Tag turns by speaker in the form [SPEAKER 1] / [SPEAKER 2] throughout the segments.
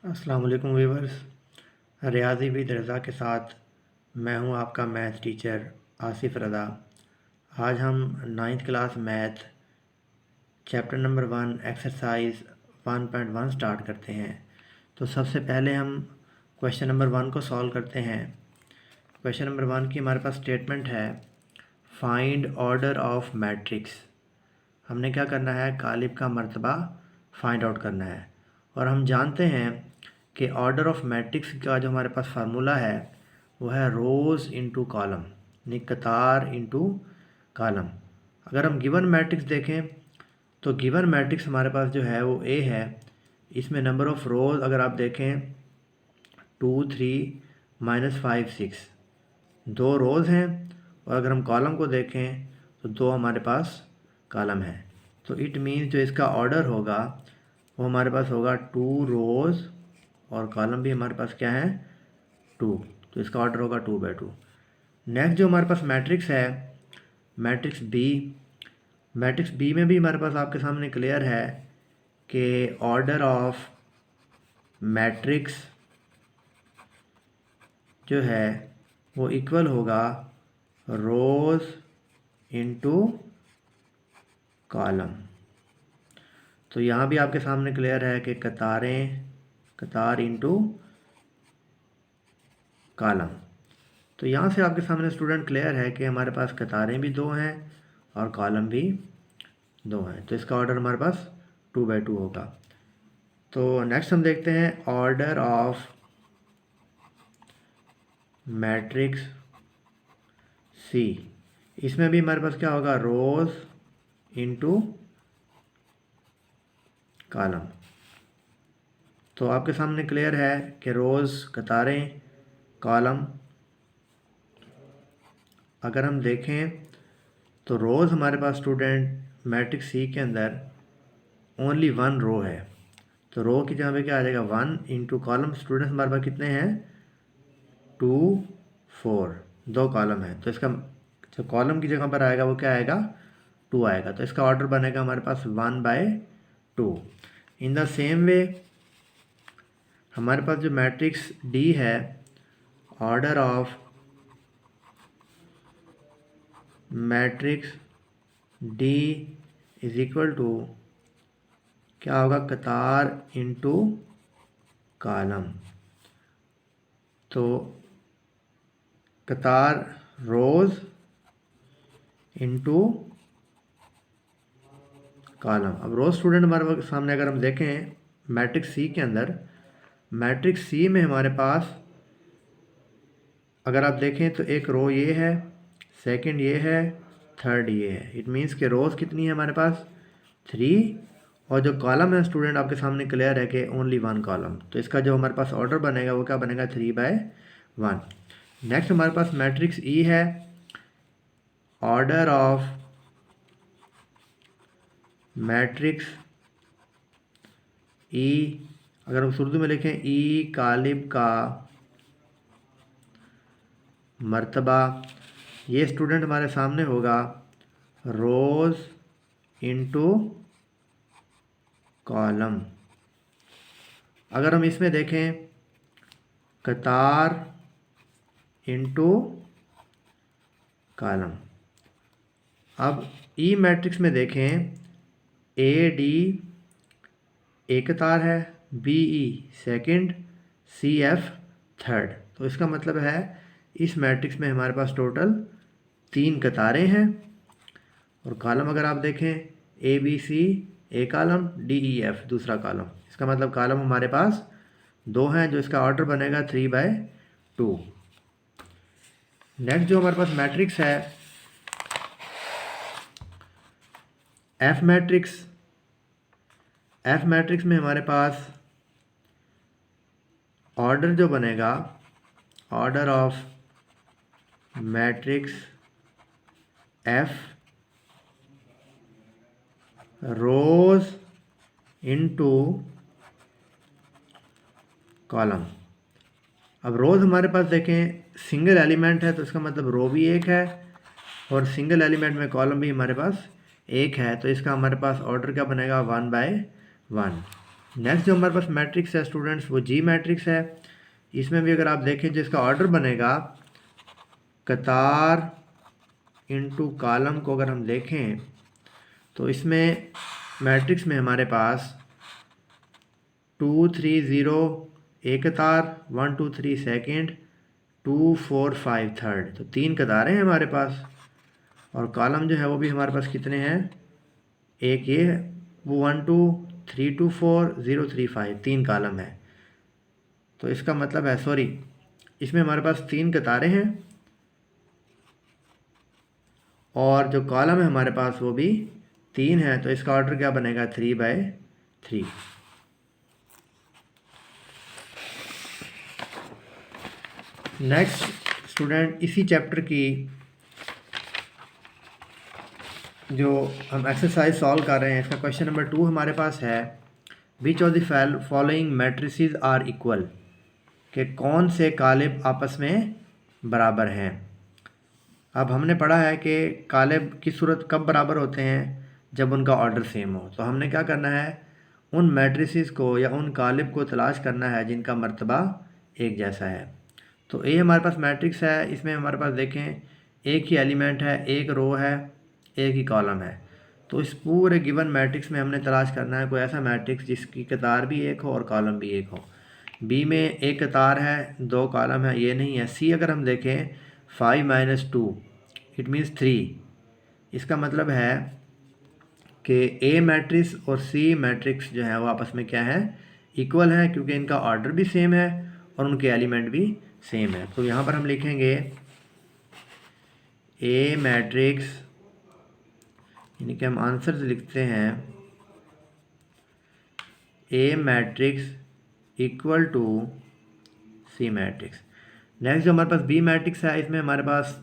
[SPEAKER 1] अस्सलाम वालेकुम viewers. रियाज़ी with रज़ा के साथ मैं हूं आपका मैथ टीचर आसिफ़ रज़ा। आज हम 9th class math chapter number 1 exercise 1.1 start करते हैं। तो सबसे पहले हम क्वेश्चन नंबर 1 को सॉल्व करते हैं। क्वेश्चन नंबर 1 की हमारे पास स्टेटमेंट है, फाइंड ऑर्डर ऑफ मैट्रिक्स। हमने क्या करना है, कालिब का मर्तबा फाइंड आउट करना है। और हम जानते हैं कि ऑर्डर ऑफ मैट्रिक्स का जो हमारे पास फार्मूला है वो है रोज़ इनटू कॉलम, यानी कतार इनटू कॉलम। अगर हम गिवन मैट्रिक्स देखें तो गिवन मैट्रिक्स हमारे पास जो है वो ए है। इसमें नंबर ऑफ़ रोज़ अगर आप देखें 2 3 -5 6, 2 रोज़ हैं। और अगर हम कॉलम को देखें तो 2 हमारे पास कॉलम है। तो इट मीन्स जो इसका ऑर्डर होगा वो हमारे पास होगा 2 रोज़ और कॉलम भी हमारे पास क्या है 2। तो इसका ऑर्डर होगा 2/2। नेक्स्ट जो हमारे पास मैट्रिक्स है मैट्रिक्स बी। मैट्रिक्स बी में भी हमारे पास आपके सामने क्लियर है कि ऑर्डर ऑफ मैट्रिक्स जो है वो इक्वल होगा रोज़ इनटू कॉलम। तो यहाँ भी आपके सामने क्लियर है कि कतार इनटू कॉलम। तो यहाँ से आपके सामने स्टूडेंट क्लियर है कि हमारे पास कतारें भी 2 हैं और कॉलम भी 2 हैं। तो इसका ऑर्डर हमारे पास 2/2 होगा। तो नेक्स्ट हम देखते हैं ऑर्डर ऑफ मैट्रिक्स सी। इसमें भी हमारे पास क्या होगा, रोज़ इनटू कॉलम। तो आपके सामने क्लियर है कि रोज़ कतारें, कॉलम। अगर हम देखें तो रोज़ हमारे पास स्टूडेंट मैट्रिक्स सी के अंदर ओनली 1 रो है। तो रो की जगह पे क्या आ जाएगा 1 इंटू कॉलम। स्टूडेंट्स हमारे पास कितने हैं 2 4, 2 कॉलम है। तो इसका जो कॉलम की जगह पर आएगा वो क्या आएगा 2 आएगा। तो इसका ऑर्डर बनेगा हमारे पास 1/2। इन द सेम वे हमारे पास जो मैट्रिक्स डी है, order of matrix D is equal to क्या होगा, कतार इनटू कॉलम। तो कतार रोज़ इनटू कॉलम। अब रोज़ स्टूडेंट हमारे सामने अगर हम देखें मैट्रिक्स सी के अंदर, मैट्रिक्स सी में हमारे पास अगर आप देखें तो एक रो ये है, सेकंड ये है, थर्ड ये है। इट मीन्स कि रोज़ कितनी है हमारे पास 3 और जो कॉलम है स्टूडेंट आपके सामने क्लियर है कि ओनली 1 कॉलम। तो इसका जो हमारे पास ऑर्डर बनेगा वो क्या बनेगा 3/1। नेक्स्ट हमारे पास मैट्रिक्स ई है, ऑर्डर ऑफ मैट्रिक्स ई। अगर हम उर्दू में लिखें ई कालिब का मर्तबा, ये स्टूडेंट हमारे सामने होगा रोज़ इनटू कॉलम। अगर हम इसमें देखें कतार इनटू कॉलम। अब ई मैट्रिक्स में देखें ए डी एक कतार है, B E second, C F third. तो इसका मतलब है इस मैट्रिक्स में हमारे पास टोटल 3 कतारें हैं। और कॉलम अगर आप देखें ए बी सी एक कॉलम, डी ई एफ दूसरा कॉलम। इसका मतलब कॉलम हमारे पास 2 हैं, जो इसका ऑर्डर बनेगा 3/2। नेक्स्ट जो हमारे पास मैट्रिक्स है एफ मैट्रिक्स। एफ मैट्रिक्स में हमारे पास ऑर्डर जो बनेगा, order of matrix F rows into column. अब रोज़ हमारे पास देखें सिंगल एलिमेंट है, तो इसका मतलब रो भी एक है और सिंगल एलिमेंट में कॉलम भी हमारे पास एक है। तो इसका हमारे पास ऑर्डर क्या बनेगा 1/1। नेक्स्ट जो हमारे पास मैट्रिक्स है स्टूडेंट्स वो जी मैट्रिक्स है। इसमें भी अगर आप देखें जिसका ऑर्डर बनेगा कतार इनटू कॉलम को अगर हम देखें तो इसमें मैट्रिक्स में हमारे पास 2 3 0 एक कतार, 1 2 3 सेकेंड, 2 4 5 थर्ड, तो 3 कतारें हैं हमारे पास। और कॉलम जो है वो भी हमारे पास कितने हैं, एक ये वो 1 2 3 2 4 0 3 5, 3 कॉलम है। तो इसका मतलब है सॉरी इसमें हमारे पास 3 कतारें हैं और जो कॉलम है हमारे पास वो भी 3 है। तो इसका ऑर्डर क्या बनेगा 3/3। नेक्स्ट स्टूडेंट इसी चैप्टर की जो हम एक्सरसाइज सॉल्व कर रहे हैं इसका क्वेश्चन नंबर 2 हमारे पास है which of the following matrices are equal, कि कौन से कालिब आपस में बराबर हैं। अब हमने पढ़ा है कि कालिब की सूरत कब बराबर होते हैं, जब उनका ऑर्डर सेम हो। तो हमने क्या करना है, उन मैट्रिसेस को या उन कालिब को तलाश करना है जिनका मर्तबा एक जैसा है। तो ये हमारे पास मैट्रिक्स है, इसमें हमारे पास देखें एक ही एलिमेंट है, एक रो है, एक ही कॉलम है। तो इस पूरे गिवन मैट्रिक्स में हमने तलाश करना है कोई ऐसा मैट्रिक्स जिसकी कतार भी एक हो और कॉलम भी एक हो। बी में एक कतार है, 2 कॉलम है, ये नहीं है। सी अगर हम देखें 5 - 2 इट मीन्स 3, इसका मतलब है कि ए मैट्रिक्स और सी मैट्रिक्स जो है वो आपस में क्या है, इक्वल है, क्योंकि इनका ऑर्डर भी सेम है और उनके एलिमेंट भी सेम है। तो यहाँ पर हम लिखेंगे ए मैट्रिक्स, यानी कि हम आंसर लिखते हैं A matrix equal to C matrix. Next जो हमारे पास बी मैट्रिक्स है, इसमें हमारे पास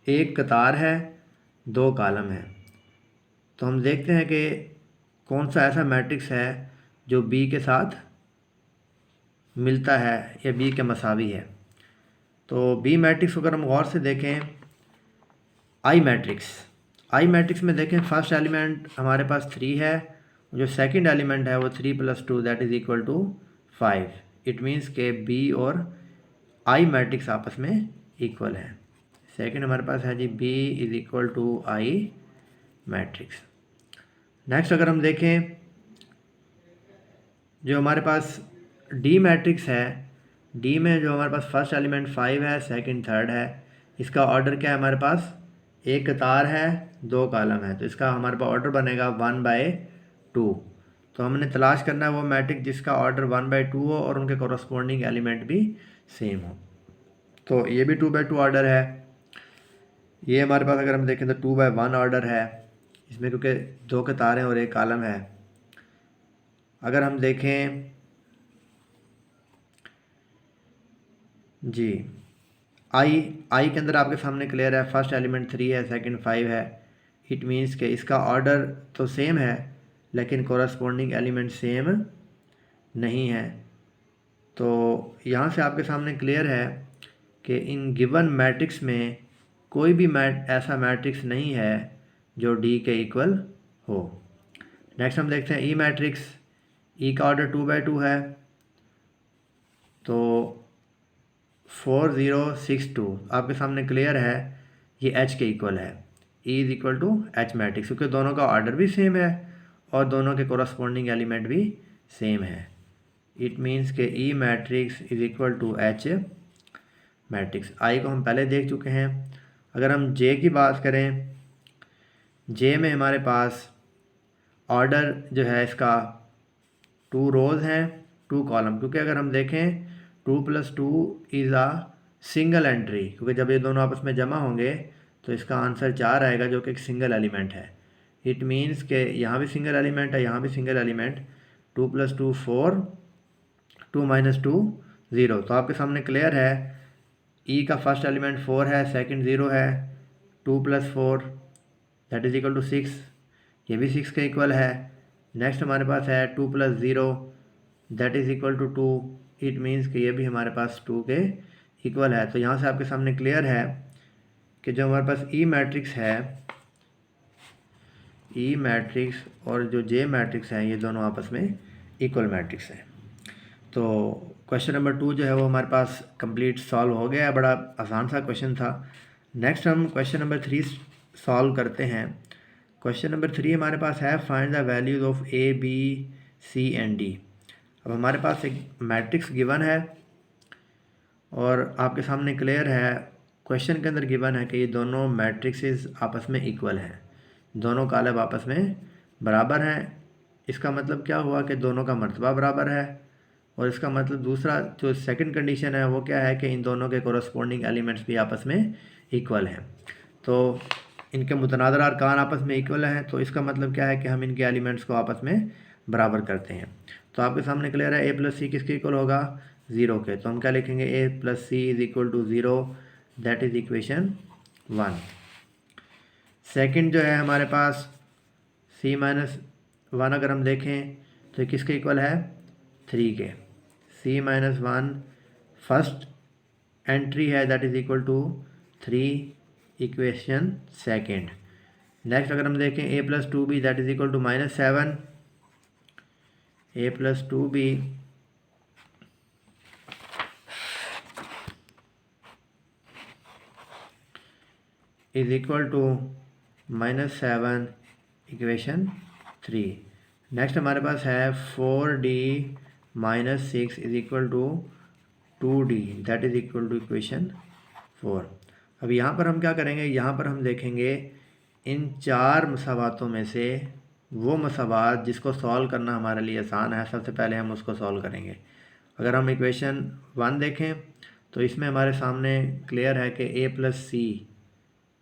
[SPEAKER 1] एक कतार है, 2 कॉलम है। तो हम देखते हैं कि कौन सा ऐसा मैट्रिक्स है जो बी के साथ मिलता है या बी के मसावी है। तो बी मैट्रिक्स अगर हम गौर से देखें, आई मैट्रिक्स में देखें फर्स्ट एलिमेंट हमारे पास 3 है, जो सेकंड एलिमेंट है वो 3 + 2 that is equal to 5। It means के बी और आई मैट्रिक्स आपस में इक्वल है। सेकंड हमारे पास है जी B is equal to I matrix. Next अगर हम देखें जो हमारे पास डी मैट्रिक्स है, डी में जो हमारे पास फर्स्ट एलिमेंट 5 है, सेकंड थर्ड है, इसका ऑर्डर क्या है, हमारे पास एक कतार है, 2 कॉलम है। तो इसका हमारे पास ऑर्डर बनेगा 1/2। तो हमने तलाश करना है वो मैट्रिक्स जिसका ऑर्डर 1/2 हो और उनके कॉरस्पॉन्डिंग एलिमेंट भी सेम हो। तो ये भी 2/2 ऑर्डर है। ये हमारे पास अगर हम देखें तो 2/1 ऑर्डर है, इसमें क्योंकि 2 कतारें और एक कॉलम है। अगर हम देखें जी आई के अंदर आपके सामने क्लियर है, फर्स्ट एलिमेंट 3 है, सेकंड 5 है। इट मीन्स के इसका ऑर्डर तो सेम है लेकिन कॉरस्पॉन्डिंग एलिमेंट सेम नहीं है। तो यहाँ से आपके सामने क्लियर है कि इन गिवन मैट्रिक्स में कोई भी ऐसा मैट्रिक्स नहीं है जो डी के इक्वल हो। नेक्स्ट हम देखते हैं ई मैट्रिक्स। ई का ऑर्डर 2/2 है, तो 4 0 6 2 आपके सामने क्लियर है, ये एच के इक्वल है। E is equal to H matrix, क्योंकि दोनों का ऑर्डर भी सेम है और दोनों के कोरस्पॉन्डिंग एलिमेंट भी सेम है। इट मीन्स के E matrix is equal to H matrix. I को हम पहले देख चुके हैं। अगर हम जे की बात करें, जे में हमारे पास ऑर्डर जो है इसका 2 रोज़ हैं, 2 कॉलम, क्योंकि अगर हम देखें 2 + 2 इज़ अ सिंगल एंट्री, क्योंकि जब ये दोनों आपस में जमा होंगे तो इसका आंसर 4 आएगा जो कि एक सिंगल एलिमेंट है। इट मीन्स के यहाँ भी सिंगल एलिमेंट है, यहाँ भी सिंगल एलिमेंट। 2 + 2 4, 2 - 2 0। तो आपके सामने क्लियर है, ई का फर्स्ट एलिमेंट 4 है, सेकंड 0 है, 2 + 4 दैट इज़ इक्वल टू 6, ये भी 6 के इक्वल है। नेक्स्ट हमारे पास है 2 + 0 that is equal to 2। It means कि ये भी हमारे पास 2 के इक्वल है। तो यहाँ से आपके सामने क्लियर है कि जो हमारे पास ई मैट्रिक्स है, ई मैट्रिक्स और जो जे मैट्रिक्स है, ये दोनों आपस में इक्वल मैट्रिक्स है। तो क्वेश्चन नंबर 2 जो है वो हमारे पास कंप्लीट सॉल्व हो गया, बड़ा आसान सा क्वेश्चन था। नेक्स्ट हम क्वेश्चन नंबर 3 सॉल्व करते हैं। क्वेश्चन नंबर 3 हमारे पास है find the values of A B C and D. अब हमारे पास एक मैट्रिक्स गिवन है और आपके सामने क्लियर है, क्वेश्चन के अंदर गिवन है कि ये दोनों मैट्रिक्सेस आपस में इक्वल हैं, दोनों कॉलम आपस में बराबर हैं। इसका मतलब क्या हुआ कि दोनों का मर्तबा बराबर है, और इसका मतलब दूसरा जो सेकंड कंडीशन है वो क्या है कि इन दोनों के कोरस्पोंडिंग एलिमेंट्स भी आपस में इक्वल हैं। तो इनके मुतनाज़िर अरकान आपस में इक्वल हैं, तो इसका मतलब क्या है कि हम इनके एलिमेंट्स को आपस में बराबर करते हैं। तो आपके सामने क्लियर है, ए प्लस सी किसके इक्वल होगा, 0 के। तो हम क्या लिखेंगे, A plus C is equal to 0, that is equation 1। Second जो है हमारे पास सी माइनस 1 अगर हम देखें तो किसके इक्वल है, 3 के। सी माइनस 1 फर्स्ट एंट्री है, that is equal to 3 equation second. Next अगर हम देखें A plus 2b that is equal to -7, A plus 2b is equal to -7 equation 3। Next हमारे पास है 4d minus 6 is equal to 2d that is equal to equation 4। अब यहाँ पर हम क्या करेंगे, यहाँ पर हम देखेंगे इन चार मसावातों में से वो मसावात जिसको सॉल्व करना हमारे लिए आसान है, सबसे पहले हम उसको सॉल्व करेंगे। अगर हम इक्वेशन 1 देखें तो इसमें हमारे सामने क्लियर है कि a प्लस सी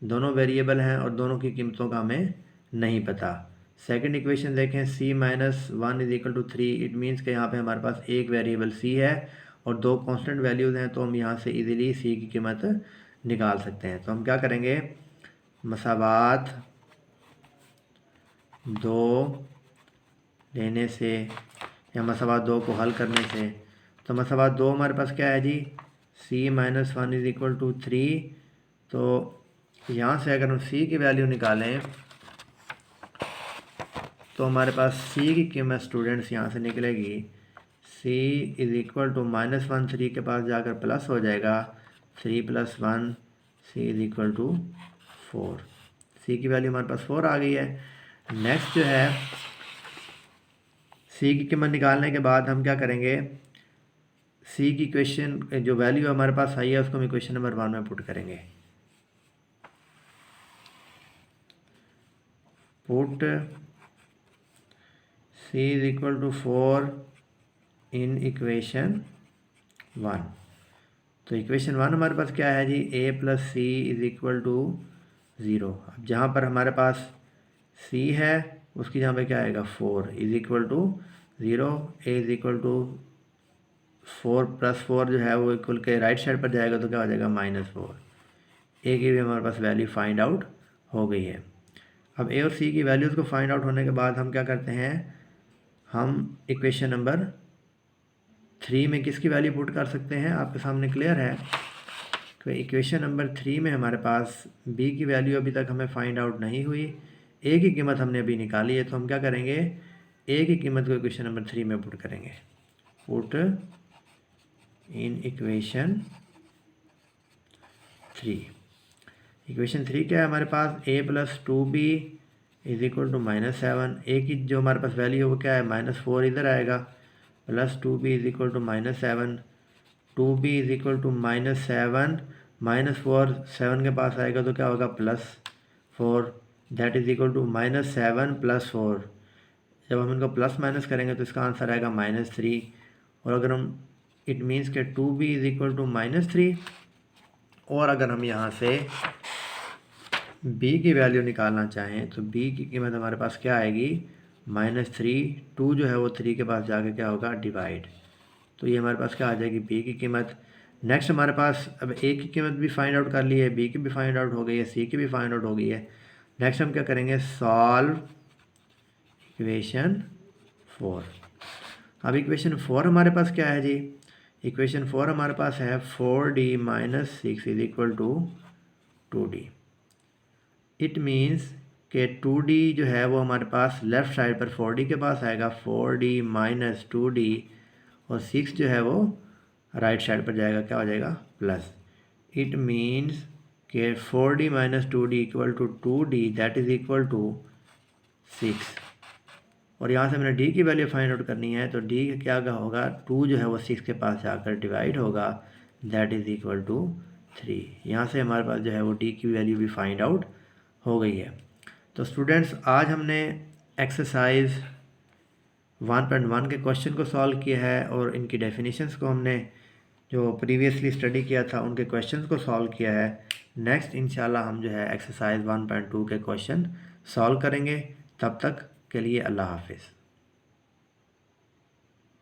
[SPEAKER 1] दोनों वेरिएबल हैं और दोनों की कीमतों का हमें नहीं पता। सेकंड इक्वेशन देखें, c minus 1 is equal to 3, it means कि यहाँ पे हमारे पास एक वेरिएबल c है और दो कांस्टेंट वैल्यूज़ हैं, तो हम यहाँ से इजीली c की कीमत निकाल सकते हैं। तो हम क्या करेंगे, मसावात 2 लेने से या मसावात 2 को हल करने से, तो मसावात 2 हमारे पास क्या है जी, c minus 1 is equal to 3। तो यहाँ से अगर हम c की वैल्यू निकालें तो हमारे पास c की कीमत स्टूडेंट्स यहाँ से निकलेगी, c इज इक्वल टू -1 3 के पास जाकर प्लस हो जाएगा, 3 + 1 c is equal to 4। c की वैल्यू हमारे पास 4 आ गई है। नेक्स्ट जो है c की कीमत निकालने के बाद हम क्या करेंगे, c की इक्वेशन जो वैल्यू हमारे पास आई है उसको हम इक्वेशन नंबर 1 में पुट करेंगे। Put c is equal to 4 in equation 1। तो इक्वेशन 1 हमारे पास क्या है जी, a plus C is equal to 0। अब जहाँ पर हमारे पास c है उसकी जहाँ पे क्या आएगा, 4 is equal to 0, a is equal to 4 + 4 जो है वो इक्वल के राइट साइड पर जाएगा तो क्या हो जाएगा, -4। a की भी हमारे पास वैल्यू फाइंड आउट हो गई है। अब a और c की वैल्यूज़ को फाइंड आउट होने के बाद हम क्या करते हैं, हम इक्वेशन नंबर 3 में किसकी वैल्यू पुट कर सकते हैं, आपके सामने क्लियर है कि इक्वेशन नंबर 3 में हमारे पास b की वैल्यू अभी तक हमें फाइंड आउट नहीं हुई, a की कीमत हमने अभी निकाली है। तो हम क्या करेंगे, a की कीमत को इक्वेशन नंबर 3 में पुट करेंगे। Put in equation 3। इक्वेशन 3 क्या है हमारे पास, a plus 2b is equal to -7। a की जो हमारे पास वैल्यू है वो क्या है, -4 इधर आएगा, plus 2b is equal to -7, 2b is equal to -7 -4 7 के पास आएगा तो क्या होगा, +4, दैट इज इक्वल टू -7 + 4। जब हम इनको प्लस माइनस करेंगे तो इसका आंसर आएगा -3। और अगर हम इट मीन्स के 2b इज इक्वल टू -3, और अगर हम यहाँ से b की वैल्यू निकालना चाहें तो b की कीमत हमारे पास क्या आएगी, -3, 2 जो है वो 3 के पास जाके क्या होगा, डिवाइड। तो ये हमारे पास क्या आ जाएगी, b की कीमत। नेक्स्ट हमारे पास अब a की कीमत भी फाइंड आउट कर ली है, b की भी फाइंड आउट हो गई है, c की भी फाइंड आउट हो गई है। नेक्स्ट हम क्या करेंगे, सॉल्व इक्वेशन 4। अब इक्वेशन 4 हमारे पास क्या है जी, इक्वेशन 4 हमारे पास है 4d minus 6 is equal to 2d। It means कि 2D जो है वो हमारे पास लेफ़्ट साइड पर 4D के पास आएगा, 4D माइनस 2D, और 6 जो है वो राइट साइड पर जाएगा, क्या हो जाएगा, प्लस। इट मीन्स कि 4D minus 2D equal to 2D, that is equal to 6। और यहाँ से मैंने D की वैल्यू फाइंड आउट करनी है, तो D क्या होगा, 2 जो है वो 6 के पास जाकर डिवाइड होगा, दैट इज़ इक्वल टू 3। यहाँ से हमारे पास जो है वो D की वैल्यू भी फाइंड आउट हो गई है। तो स्टूडेंट्स, आज हमने एक्सरसाइज 1.1 के क्वेश्चन को सॉल्व किया है और इनकी डेफिनेशंस को हमने जो प्रीवियसली स्टडी किया था उनके क्वेश्चंस को सॉल्व किया है। नेक्स्ट इंशाल्लाह हम जो है एक्सरसाइज 1.2 के क्वेश्चन सॉल्व करेंगे। तब तक के लिए अल्लाह हाफिज़।